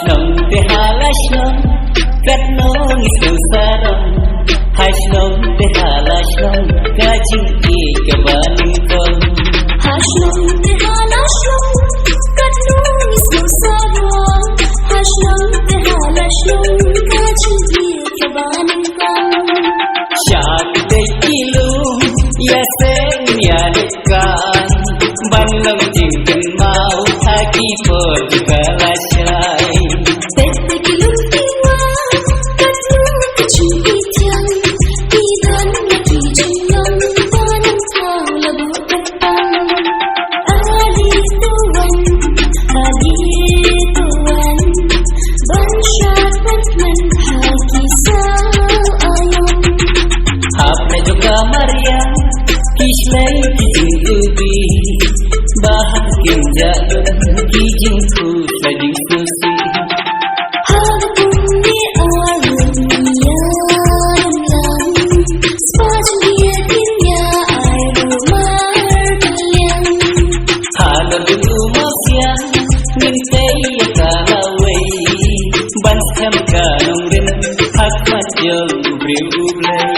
Shnong te hala Shnong kat nong isang sarang hai Shnong te hala Shnong kajing ki kabaling kong hai Shnong te hala Shnong kat nong isang sarang hai Shnong te hala Shnong kajing ki kabaling kong syak te kilung ya seng ya dekan ban long jing ken mau thaki por juga lasai tete kilung tiwa kat nong kajing ki tiang idan lagi jenglang tanam kau labu terpang ali tuan ban syarat nan haki sao ayam Apne juga Maria Kislay kijing ubi Bahat kinjalan kijing ku sajing susi Hapun di alam yang sepaju dia dunia air rumah kalian Halo dulu mafia Mintai ya kalawai Ban skam kanung rin Hak majong ubri-ublay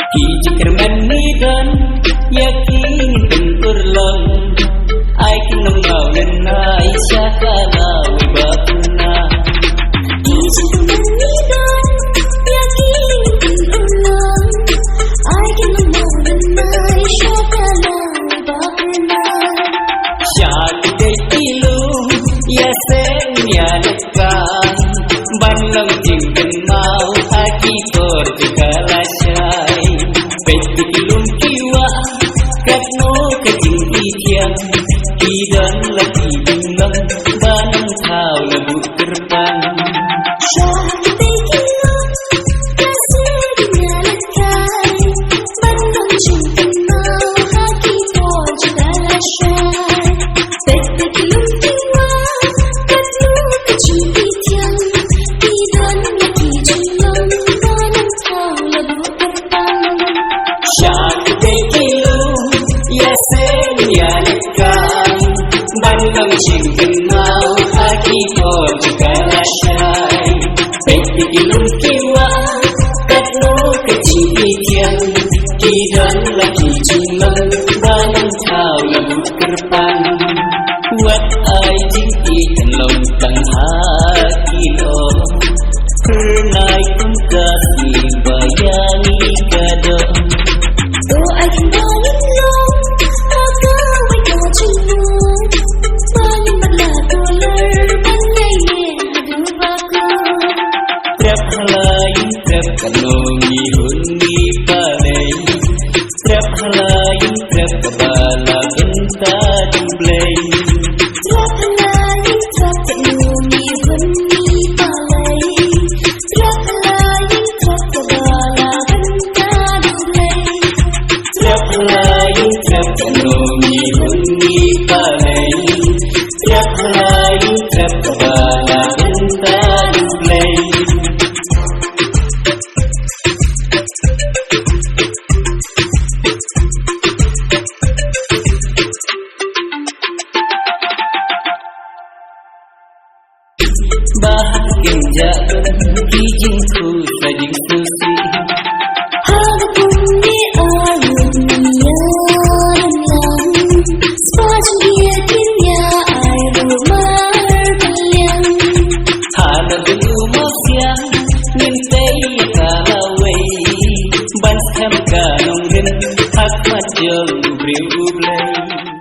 Kijikir manigan yakin tenturlang ay kinungaw lenay siya kalawi bakuna Kijikir manigan yakin tenturlang ay kinungaw lenay siya kalawi bakuna siya kita'y ilong yaseng yanakan banlang jinggan mau hakikor jikalasay pwede kilong kiwa katno kajing ityang idan lagi bilang banang tao labu terbang siya kita'y kilong kasi dinalakay bandang jinggan mau hakikor jikalasay pwede kilong kiwa katno kajing ityang idan lagi bilang banang tao labu terbang siya kita'y kilong yaseng yanakan banang jinggan mau hakikor jikalasay pwede kilong kiwa katno kajing ityang idan lagi bilang banang tao labu terbang Wat ay jingki kalong tang hakilo Pernay kung kasi bayani kado do aking bayan long agaway ka junong bayan magladolar pangayin haduba ko Trap halayin trap kalong ihon ni palay Trap halayin trap kabala benta dumblay trap halayin trap kanumi huni palay trap halayin trap kabala benta dumlay Trap halayin trap kalong ihon ni palay Trap halayin trap kabala benta dumblay hak macam ubriu ublay